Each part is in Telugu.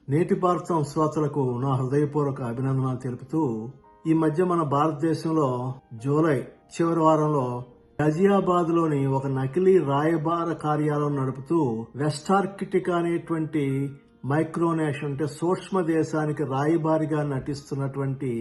నేటి భారతం శ్రోతలకు నా హృదయపూర్వక అభినందనలు తెలుపుతూ, ఈ మధ్య మన భారతదేశంలో జూలై చివరి వారంలో గజియాబాద్ లోని ఒక నకిలీ రాయబార కార్యాలయం నడుపుతూ వెస్టార్కిటికా అనేటువంటి మైక్రోనేషన్ అంటే సూక్ష్మ దేశానికి రాయబారిగా నటిస్తున్నటువంటి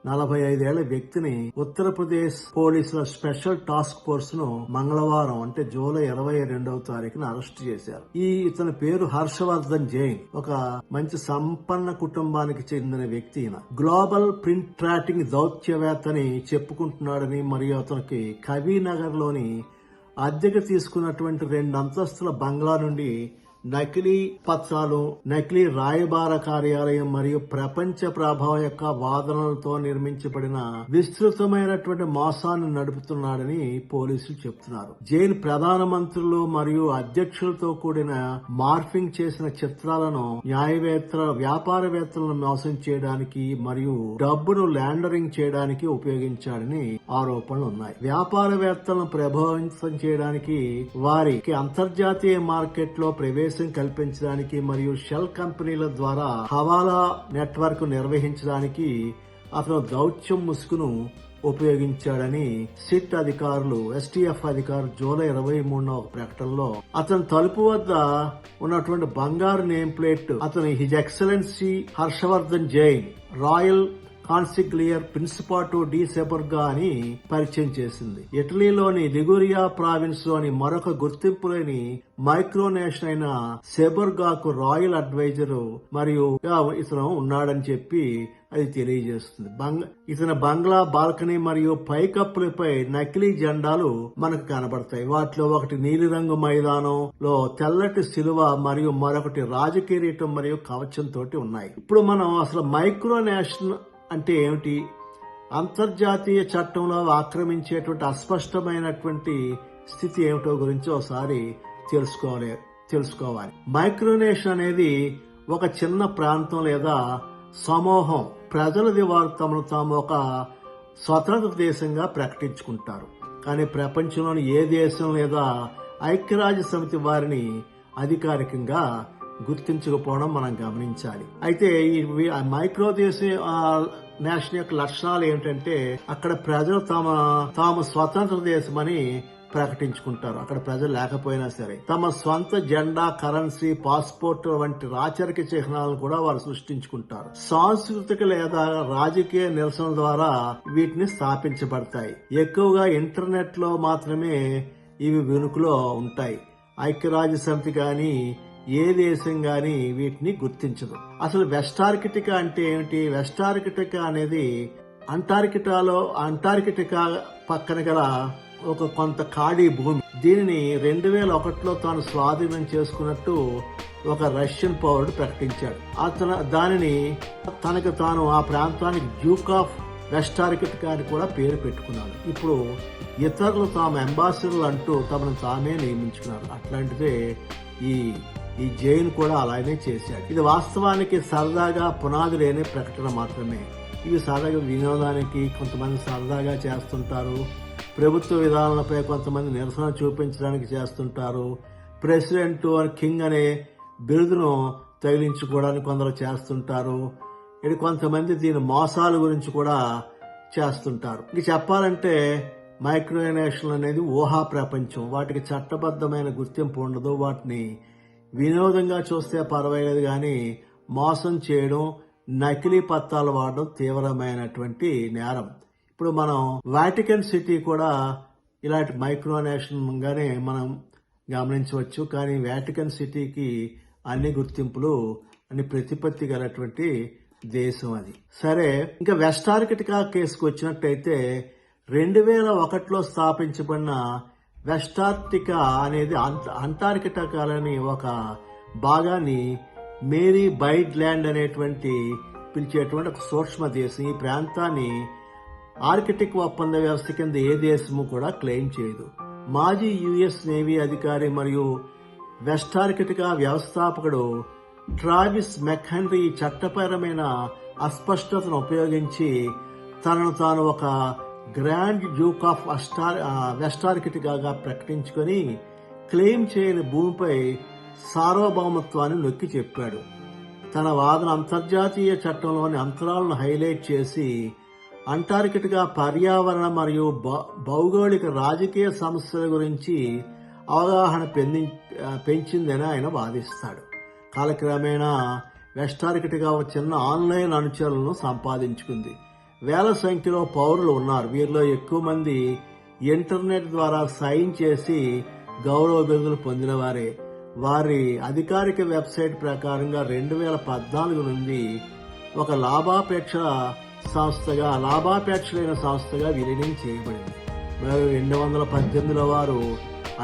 45 ఏళ్ల వ్యక్తిని ఉత్తరప్రదేశ్ పోలీసుల స్పెషల్ టాస్క్ ఫోర్స్ ను మంగళవారం అంటే జూలై 22వ తారీఖున అరెస్ట్ చేశారు. ఇతని పేరు హర్షవర్ధన్ జైన్. ఒక మంచి సంపన్న కుటుంబానికి చెందిన వ్యక్తి. గ్లోబల్ ప్రింట్ ట్రాకింగ్ దౌత్యవేత్త అని చెప్పుకుంటున్నాడని, మరియు అతనికి కవీనగర్ లోని అద్దెకు తీసుకున్నటువంటి 2 అంతస్తుల బంగ్లా నుండి నకిలీ పత్రాలు, నకిలీ రాయబార కార్యాలయం మరియు ప్రపంచ ప్రభావం యొక్క వాదనలతో నిర్మించబడిన విస్తృతమైనటువంటి మోసాన్ని నడుపుతున్నాడని పోలీసులు చెప్తున్నారు. జైన్ ప్రధానమంత్రులు మరియు అధ్యక్షులతో కూడిన మార్ఫింగ్ చేసిన చిత్రాలను వ్యాపారవేత్తలను మోసం చేయడానికి మరియు డబ్బును ల్యాండరింగ్ చేయడానికి ఉపయోగించాడని ఆరోపణలు ఉన్నాయి. వ్యాపారవేత్తలను ప్రభావితం చేయడానికి, వారికి అంతర్జాతీయ మార్కెట్ లో ప్రవేశం కల్పించడానికి మరియు షెల్ కంపెనీల ద్వారా హవాలా నెట్వర్క్ నిర్వహించడానికి అతను దౌత్యం ముసుగును ఉపయోగించాడని సిట్ అధికారులు, STF అధికారులు జూలై 23వ ప్రకటనలో అతని తలుపు వద్ద ఉన్నటువంటి బంగారు నేమ్ ప్లేట్ అతని his excellency Harshvardhan Jain royal consigliere principato di Seborga అని పరిచయం చేసింది. ఇటలీలోని లిగురియా ప్రావిన్స్ లోని మరొక గుర్తింపు లేని మైక్రోనేషన్ అయిన సెబర్గాకు రాయల్ అడ్వైజర్ మరియు ఇతను ఉన్నాడని చెప్పి అది తెలియజేస్తుంది. ఇతని బంగ్లా బాల్కనీ మరియు పైకప్పులపై నకిలీ జెండాలు మనకు కనబడతాయి. వాటిలో ఒకటి నీలిరంగు మైదానంలో తెల్లటి శిలువ మరియు మరొకటి రాజకిరీటం మరియు కవచం తోటి ఉన్నాయి. ఇప్పుడు మనం అసలు మైక్రోనేషన్ అంటే ఏమిటి, అంతర్జాతీయ చట్టంలో ఆక్రమించేటువంటి అస్పష్టమైనటువంటి స్థితి ఏమిటో గురించి ఒకసారి తెలుసుకోవాలి. మైక్రోనేషన్ అనేది ఒక చిన్న ప్రాంతం లేదా సమూహం ప్రజలది. వారు తమను తాము ఒక స్వతంత్ర దేశంగా ప్రకటించుకుంటారు. కానీ ప్రపంచంలోని ఏ దేశం లేదా ఐక్యరాజ్య సమితి వారిని అధికారికంగా గుర్తించకపోవడం మనం గమనించాలి. అయితే ఈ మైక్రో నేషన్ యొక్క లక్షణాలు ఏమిటంటే, అక్కడ ప్రజలు తాము స్వతంత్ర దేశమని ప్రకటించుకుంటారు. అక్కడ ప్రజలు లేకపోయినా సరే తమ స్వంత జెండా, కరెన్సీ, పాస్పోర్ట్ వంటి రాచరిక చిహ్నాలను కూడా వారు సృష్టించుకుంటారు. సాంస్కృతిక లేదా రాజకీయ నిరసన ద్వారా వీటిని స్థాపించబడతాయి. ఎక్కువగా ఇంటర్నెట్ లో మాత్రమే ఇవి వెనుకలో ఉంటాయి. ఐక్యరాజ్య సమితి గాని ఏ దేశం గాని వీటిని గుర్తించదు. అసలు వెస్టార్కిటికా అంటే ఏమిటి? వెస్టార్కిటికా అనేది అంటార్కిటికా పక్కన గల ఒక కొంత ఖాళీ భూమి. దీనిని 2001లో తాను స్వాధీనం చేసుకున్నట్టు ఒక రష్యన్ పౌరుడు ప్రకటించాడు. దానిని తనకు తాను ఆ ప్రాంతానికి డ్యూక్ ఆఫ్ వెస్టార్కిటికా అని కూడా పేరు పెట్టుకున్నాడు. ఇప్పుడు ఇతరులు తాము అంబాసిడర్లు అంటూ తమను తామే నియమించుకున్నారు. అట్లాంటిదే ఈ జైన్ కూడా అలానే చేశాడు. ఇది వాస్తవానికి సరదాగా పునాది లేని ప్రకటన మాత్రమే. ఇవి సరదాగా వినోదానికి కొంతమంది సరదాగా చేస్తుంటారు. ప్రభుత్వ విధానాలపై కొంతమంది నిరసన చూపించడానికి చేస్తుంటారు. ప్రెసిడెంట్ కింగ్ అనే బిరుదును తగిలించుకోవడానికి కొందరు చేస్తుంటారు. ఇది కొంతమంది దీని మోసాల గురించి కూడా చేస్తుంటారు. ఇది చెప్పాలంటే మైక్రోనేషన్ అనేది ఊహా ప్రపంచం. వాటికి చట్టబద్ధమైన గుర్తింపు ఉండదు. వాటిని వినోదంగా చూస్తే పర్వాలేదు, కానీ మోసం చేయడం, నకిలీ పత్రాలు వాడడం తీవ్రమైనటువంటి నేరం. ఇప్పుడు మనం వాటికన్ సిటీ కూడా ఇలాంటి మైక్రోనేషన్ గానే మనం గమనించవచ్చు. కానీ వాటికన్ సిటీకి అన్ని గుర్తింపులు, అన్ని ప్రతిపత్తి గలటువంటి దేశం అది. సరే, ఇంకా వెస్టార్కిటికా కేసుకు వచ్చినట్టయితే 2001లో స్థాపించబడిన వెస్టార్కిటికా అనేది అంటార్కిటికాలోని ఒక భాగాన్ని మేరీ బైడ్ ల్యాండ్ అనేటువంటి పిలిచేటువంటి ఒక సూక్ష్మ దేశం. ఈ ప్రాంతాన్ని ఆర్కిటిక్ ఒప్పంద వ్యవస్థ కింద ఏ దేశము కూడా క్లెయిమ్ చేయదు. మాజీ US నేవీ అధికారి మరియు వెస్టార్కిటికా వ్యవస్థాపకుడు ట్రావిస్ మెక్హెన్రీ చట్టపరమైన అస్పష్టతను ఉపయోగించి తనను తాను ఒక గ్రాండ్ డ్యూక్ ఆఫ్ వెస్టార్కిటికాగా ప్రకటించుకొని క్లెయిమ్ చేయని భూమిపై సార్వభౌమత్వాన్ని నొక్కి చెప్పాడు. తన వాదన అంతర్జాతీయ చట్టంలోని అంతరాలను హైలైట్ చేసి అంటార్కిటికా పర్యావరణ మరియు భౌగోళిక రాజకీయ సమస్యల గురించి అవగాహన పెంచిందని ఆయన వాదిస్తాడు. కాలక్రమేణా వెస్టార్కిటికా ఒక చిన్న ఆన్లైన్ అనుచరులను సంపాదించుకుంది. వేల సంఖ్యలో పౌరులు ఉన్నారు. వీరిలో ఎక్కువ మంది ఇంటర్నెట్ ద్వారా సైన్ చేసి గౌరవ బిరుదులు పొందిన వారే. వారి అధికారిక వెబ్సైట్ ప్రకారంగా 2014 నుండి ఒక లాభాపేక్షలైన సంస్థగా విలీనం చేయబడింది. మరియు 2018లో వారు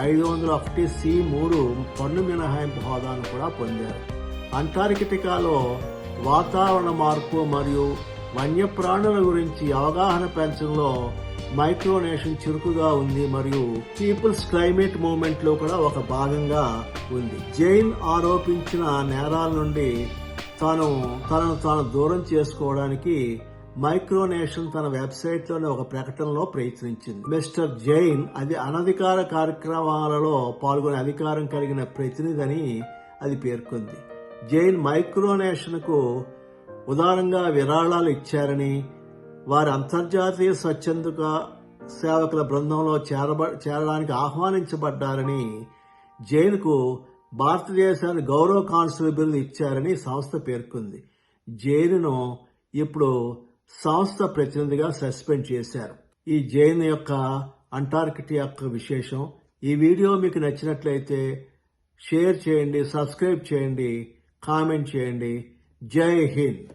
501(c)(3) పన్ను మినహాయింపు హోదాను కూడా పొందారు. అంటార్కిటికాలో వాతావరణ మార్పు మరియు వన్యప్రాణుల గురించి అవగాహన పెంచడంలో మైక్రోనేషన్ చురుకుగా ఉంది మరియు పీపుల్స్ క్లైమేట్ మూవ్మెంట్ లో కూడా ఒక భాగంగా ఉంది. జైన్ ఆరోపించిన నేరాల నుండి తనను తాను దూరం చేసుకోవడానికి మైక్రోనేషన్ తన వెబ్సైట్ లోని ఒక ప్రకటనలో ప్రయత్నించింది. మిస్టర్ జైన్ అనధికార కార్యక్రమాలలో పాల్గొనే అధికారం కలిగిన ప్రతినిధి అని అది పేర్కొంది. జైన్ మైక్రోనేషన్ కు ఉదారంగా విరాళాలు ఇచ్చారని, వారి అంతర్జాతీయ స్వచ్ఛంద సేవకుల బృందంలో చేరడానికి ఆహ్వానించబడ్డారని, జైన్కు భారతదేశానికి గౌరవ కాన్సుల్ బిరుదు ఇచ్చారని సంస్థ పేర్కొంది. జైన్ను ఇప్పుడు సంస్థ ప్రతినిధిగా సస్పెండ్ చేశారు. ఈ జైన్ యొక్క అంటార్కిటికా యొక్క విశేషం. ఈ వీడియో మీకు నచ్చినట్లయితే షేర్ చేయండి, సబ్స్క్రైబ్ చేయండి, కామెంట్ చేయండి. జై హింద్.